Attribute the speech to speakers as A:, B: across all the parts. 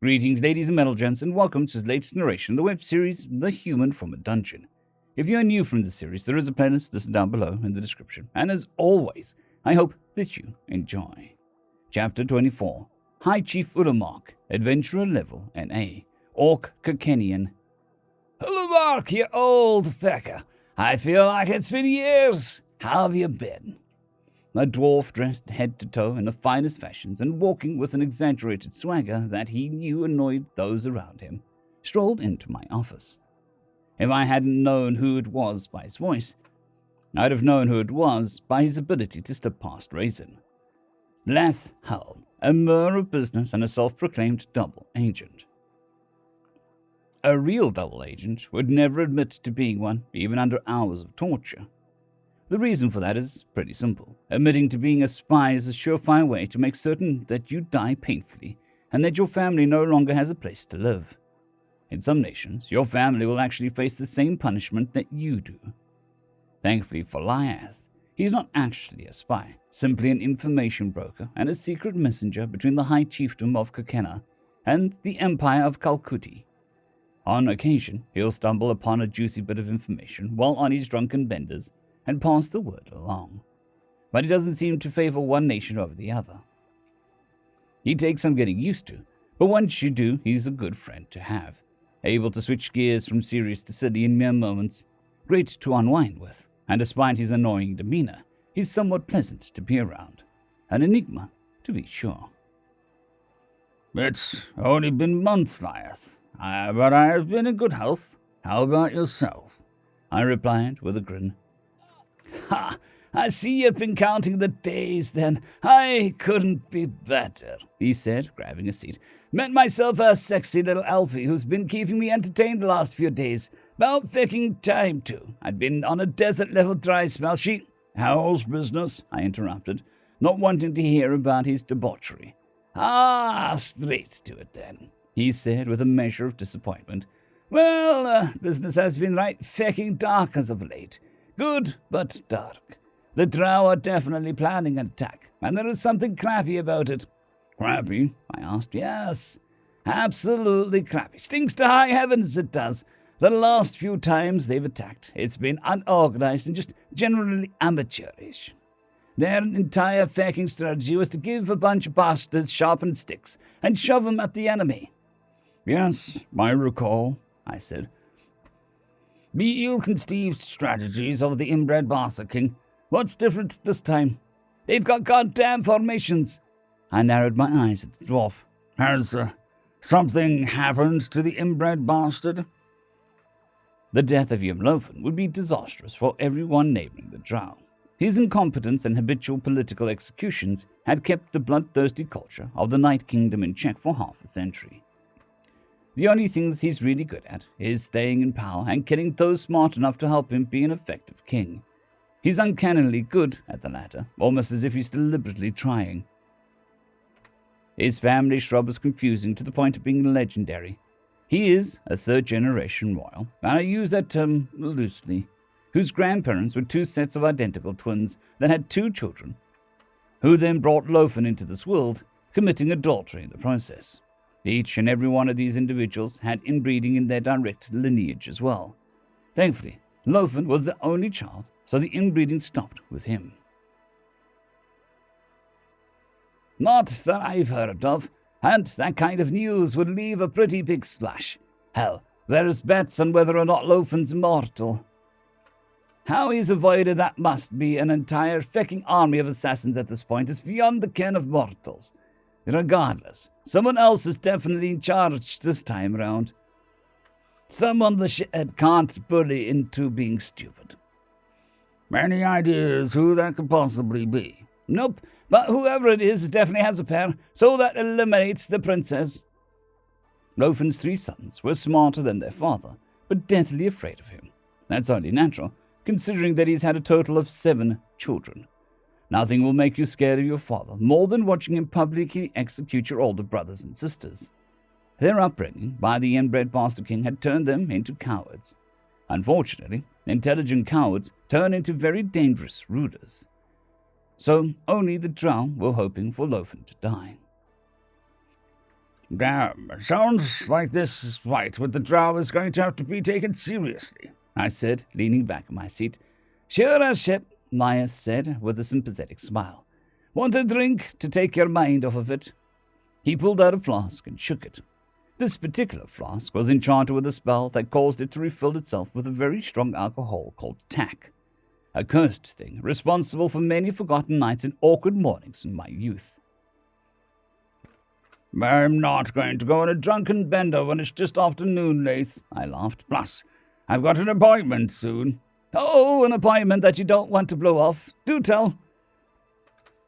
A: Greetings, ladies and metal gents, and welcome to the latest narration of the web series, The Human from a Dungeon. If you are new from the series, there is a playlist listed down below in the description, and as always, I hope that you enjoy. Chapter 24, High Chief Ulamark, Adventurer Level NA, Orc Kokenian. Ulamark, you old fecker. I feel like it's been years. How have you been? A dwarf dressed head to toe in the finest fashions and walking with an exaggerated swagger that he knew annoyed those around him, strolled into my office. If I hadn't known who it was by his voice, I'd have known who it was by his ability to slip past reason. Lath Hull, a mer of business and a self-proclaimed double agent. A real double agent would never admit to being one, even under hours of torture. The reason for that is pretty simple. Admitting to being a spy is a surefire way to make certain that you die painfully and that your family no longer has a place to live. In some nations, your family will actually face the same punishment that you do. Thankfully for Lyath, he's not actually a spy, simply an information broker and a secret messenger between the High Chiefdom of Kokena and the Empire of Kalkuti. On occasion, he'll stumble upon a juicy bit of information while on his drunken benders and pass the word along. But he doesn't seem to favor one nation over the other. He takes some getting used to, but once you do, he's a good friend to have, able to switch gears from serious to silly in mere moments, great to unwind with, and despite his annoying demeanor, he's somewhat pleasant to be around. An enigma, to be sure. It's only been months, Lyath, but I have been in good health. How about yourself? I replied with a grin. Ha! I see you've been counting the days then. I couldn't be better, he said, grabbing a seat. Met myself a sexy little elfie who's been keeping me entertained the last few days. About fucking time, too. I'd been on a desert-level dry spell. How's business? I interrupted, not wanting to hear about his debauchery. Ah, straight to it then, he said with a measure of disappointment. Well, business has been right fucking dark as of late. Good, but dark. The Drow are definitely planning an attack, and there is something crappy about it. Crappy? I asked. Yes, absolutely crappy. Stinks to high heavens, it does. The last few times they've attacked, it's been unorganized and just generally amateurish. Their entire fucking strategy was to give a bunch of bastards sharpened sticks and shove them at the enemy. Yes, I recall, I said. Be ill-conceived strategies of the inbred Bastard King. What's different this time? They've got goddamn formations. I narrowed my eyes at the dwarf. Has something happened to the inbred bastard? The death of Yimlofen would be disastrous for everyone neighboring the Drow. His incompetence and habitual political executions had kept the bloodthirsty culture of the Night Kingdom in check for half a century. The only things he's really good at is staying in power and killing those smart enough to help him be an effective king. He's uncannily good at the latter, almost as if he's deliberately trying. His family shrub was confusing to the point of being legendary. He is a third-generation royal, and I use that term loosely, whose grandparents were two sets of identical twins that had two children, who then brought Lofen into this world, committing adultery in the process. Each and every one of these individuals had inbreeding in their direct lineage as well. Thankfully, Lofen was the only child, so the inbreeding stopped with him. Not that I've heard of, and that kind of news would leave a pretty big splash. Hell, there's bets on whether or not Lofen's immortal. How he's avoided that must be an entire fucking army of assassins at this point is beyond the ken of mortals. Regardless, someone else is definitely in charge this time around. Someone the shithead can't bully into being stupid. Any ideas who that could possibly be? Nope, but whoever it is definitely has a pair, so that eliminates the princess. Lofen's three sons were smarter than their father, but deathly afraid of him. That's only natural, considering that he's had a total of 7 children. Nothing will make you scared of your father more than watching him publicly execute your older brothers and sisters. Their upbringing by the inbred Bastard King had turned them into cowards. Unfortunately, intelligent cowards turn into very dangerous rulers. So only the Drow were hoping for Lofen to die. Damn, sounds like this fight with the drow is going to have to be taken seriously, I said, leaning back in my seat. Sure as shit, Lyeth said, with a sympathetic smile. Want a drink to take your mind off of it? He pulled out a flask and shook it. This particular flask was enchanted with a spell that caused it to refill itself with a very strong alcohol called tack, a cursed thing responsible for many forgotten nights and awkward mornings in my youth. I'm not going to go on a drunken bender when it's just afternoon, Laith, I laughed. Plus, I've got an appointment soon. Oh, an appointment that you don't want to blow off. Do tell.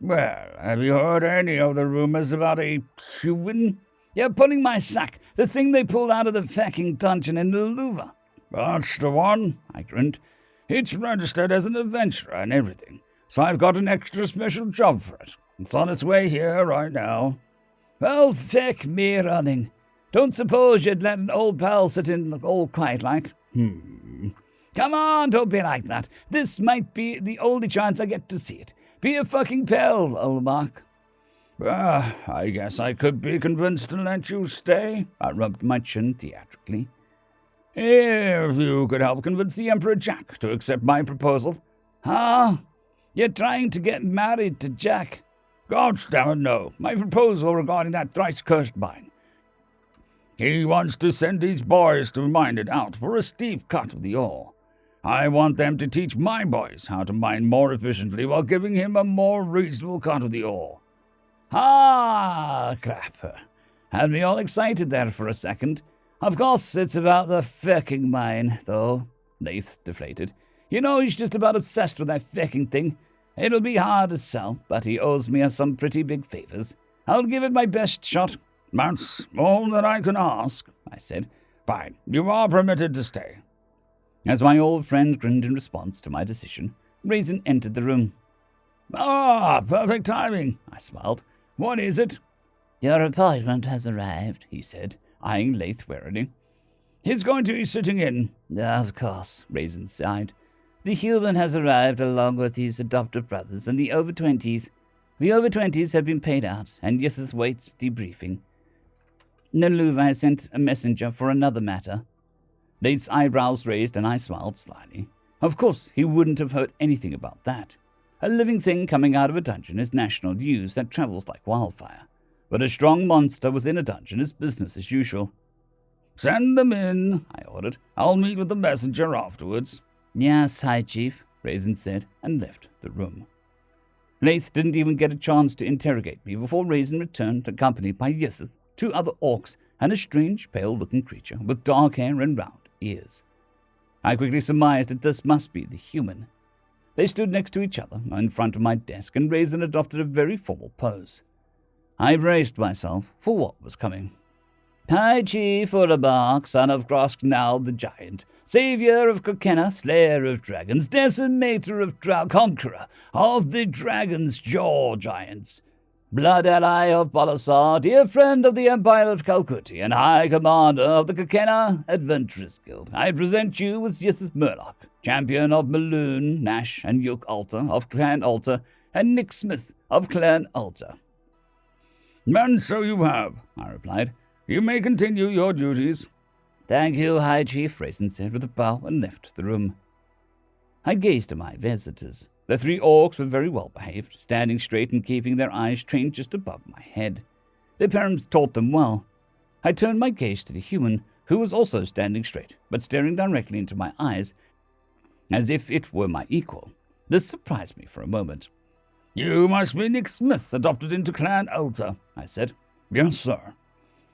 A: Well, have you heard any of the rumors about a human? You're pulling my sack, the thing they pulled out of the fucking dungeon in the Louva. That's the one, I grinned. It's registered as an adventurer and everything, so I've got an extra special job for it. It's on its way here right now. Well, feck me running. Don't suppose you'd let an old pal sit in all quiet like? Come on, don't be like that. This might be the only chance I get to see it. Be a fucking pal, old Mark. I guess I could be convinced to let you stay. I rubbed my chin theatrically. If you could help convince the Emperor Jack to accept my proposal. Huh? You're trying to get married to Jack? Gosh damn it, no. My proposal regarding that thrice-cursed mine. He wants to send these boys to mine it out for a steep cut of the ore. I want them to teach my boys how to mine more efficiently while giving him a more reasonable cut of the ore. Ah, crap. Had me all excited there for a second. Of course, it's about the fucking mine, though. Laith deflated. You know, he's just about obsessed with that fucking thing. It'll be hard to sell, but he owes me some pretty big favors. I'll give it my best shot. That's all that I can ask, I said. Fine, you are permitted to stay. As my old friend grinned in response to my decision, Raisin entered the room. Ah, perfect timing, I smiled. What is it? Your appointment has arrived, he said, eyeing Laith warily. He's going to be sitting in. Of course, Raisin sighed. The human has arrived along with his adopted brothers and the over-20s. The over-20s have been paid out, and Yithith waits debriefing. Naluva sent a messenger for another matter. Laith's eyebrows raised and I smiled slyly. Of course, he wouldn't have heard anything about that. A living thing coming out of a dungeon is national news that travels like wildfire. But a strong monster within a dungeon is business as usual. Send them in, I ordered. I'll meet with the messenger afterwards. Yes, High Chief, Raisin said, and left the room. Laith didn't even get a chance to interrogate me before Raisin returned, accompanied by Yithith, 2 other orcs, and a strange, pale-looking creature with dark hair and round ears. I quickly surmised that this must be the human. They stood next to each other in front of my desk, and Raisin adopted a very formal pose. I braced myself for what was coming. High Chief Urabark, son of Grosknal the Giant, savior of Kokena, slayer of dragons, decimator of drow, conqueror of the Dragon's Jaw Giants, blood ally of Balasar, dear friend of the Empire of Calcutti, and high commander of the Kokena Adventurers Guild, I present you with Yithith Murloc, champion of Maloon, Nash, and Yoke Alter of Clan Alter, and Nick Smith of Clan Alter. And so you have, I replied. You may continue your duties. Thank you, High Chief, Raisin said with a bow and left the room. I gazed at my visitors. The 3 orcs were very well behaved, standing straight and keeping their eyes trained just above my head. Their parents taught them well. I turned my gaze to the human, who was also standing straight, but staring directly into my eyes, as if it were my equal. This surprised me for a moment. You must be Nick Smith, adopted into Clan Alter, I said. Yes, sir.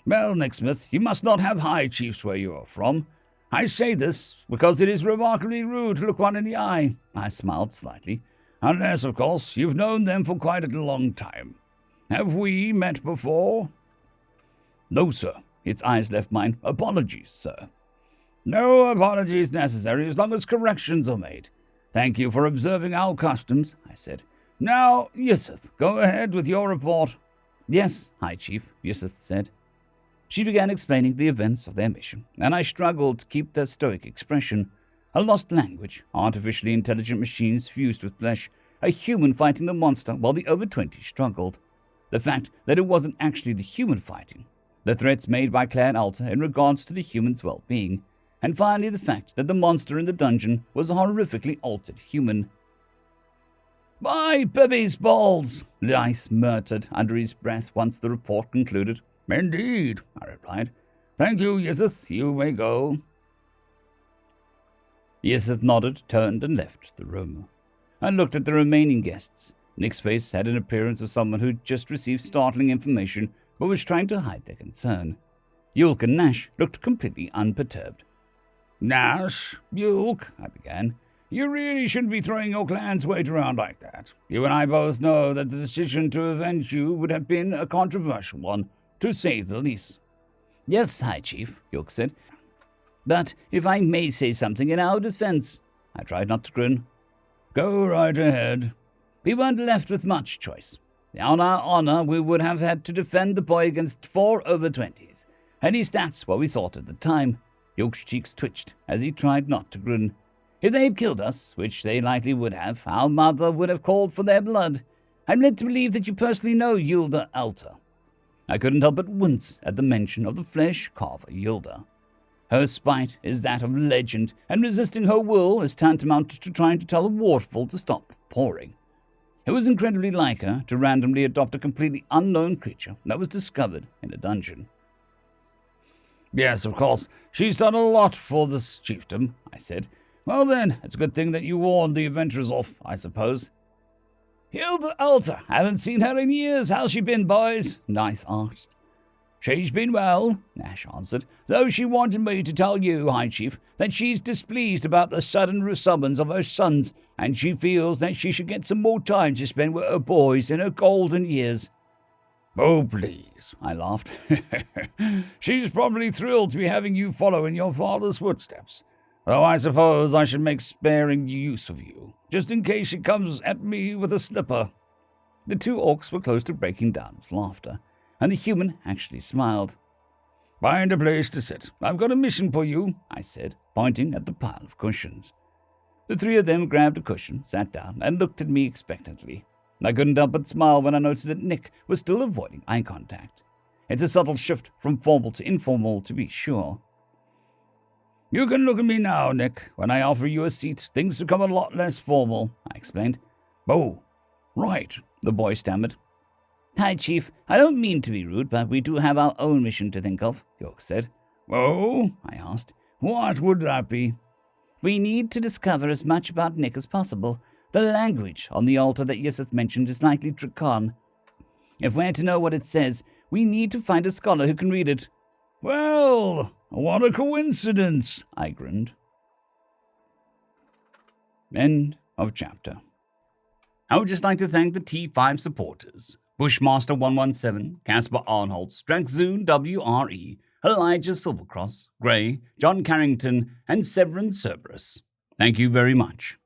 A: Well, Nick Smith, you must not have high chiefs where you are from. I say this because it is remarkably rude to look one in the eye. I smiled slightly. Unless, of course, you've known them for quite a long time. Have we met before? No, sir. Its eyes left mine. Apologies, sir. No apologies necessary as long as corrections are made. Thank you for observing our customs, I said. Now, Yithith, go ahead with your report. Yes, High Chief, Yithith said. She began explaining the events of their mission, and I struggled to keep their stoic expression. A lost language, artificially intelligent machines fused with flesh, a human fighting the monster while the over-20 struggled. The fact that it wasn't actually the human fighting, the threats made by Clan Alta in regards to the human's well-being, and finally the fact that the monster in the dungeon was a horrifically altered human. "My baby's balls!" Lice muttered under his breath once the report concluded. "Indeed," I replied. "Thank you, Yisith. You may go." Yisith nodded, turned, and left the room. I looked at the remaining guests. Nick's face had an appearance of someone who'd just received startling information but was trying to hide their concern. Yulk and Nash looked completely unperturbed. "Nash, Yulk," I began, "you really shouldn't be throwing your clan's weight around like that. You and I both know that the decision to avenge you would have been a controversial one, to say the least." "Yes, High Chief," Yulk said. "But if I may say something in our defense," I tried not to grin. "Go right ahead." "We weren't left with much choice. On our honor, we would have had to defend the boy against 4 over-20s. At least that's what we thought at the time." Yulk's cheeks twitched as he tried not to grin. "If they had killed us, which they likely would have, our mother would have called for their blood. I'm led to believe that you personally know Yulda Alta." I couldn't help but wince at the mention of the flesh carver Yulda. Her spite is that of legend, and resisting her will is tantamount to trying to tell a waterfall to stop pouring. It was incredibly like her to randomly adopt a completely unknown creature that was discovered in a dungeon. "Yes, of course, she's done a lot for this chiefdom," I said. "Well then, it's a good thing that you warned the adventurers off, I suppose." "Hilda Alta, haven't seen her in years. How's she been, boys?" Nice asked. "She's been well," Nash answered, "though she wanted me to tell you, High Chief, that she's displeased about the sudden summons of her sons, and she feels that she should get some more time to spend with her boys in her golden years." "Oh, please," I laughed. "She's probably thrilled to be having you follow in your father's footsteps. Though I suppose I should make sparing use of you, just in case she comes at me with a slipper." The 2 orcs were close to breaking down with laughter, and the human actually smiled. "Find a place to sit. I've got a mission for you," I said, pointing at the pile of cushions. The 3 of them grabbed a cushion, sat down, and looked at me expectantly. I couldn't help but smile when I noticed that Nick was still avoiding eye contact. It's a subtle shift from formal to informal, to be sure. "You can look at me now, Nick. When I offer you a seat, things become a lot less formal," I explained. "Oh, right," the boy stammered. "Hi, Chief. I don't mean to be rude, but we do have our own mission to think of," York said. "Oh?" I asked. "What would that be?" "We need to discover as much about Nick as possible. The language on the altar that Yusuf mentioned is likely Drakan. If we're to know what it says, we need to find a scholar who can read it." "Well, what a coincidence," I grinned. End of chapter. I would just like to thank the T5 supporters: Bushmaster 117, Casper Arnholtz, Dragzoon W.R.E, Elijah Silvercross, Gray, Jon Creighton, and Sevaren Serberous. Thank you very much.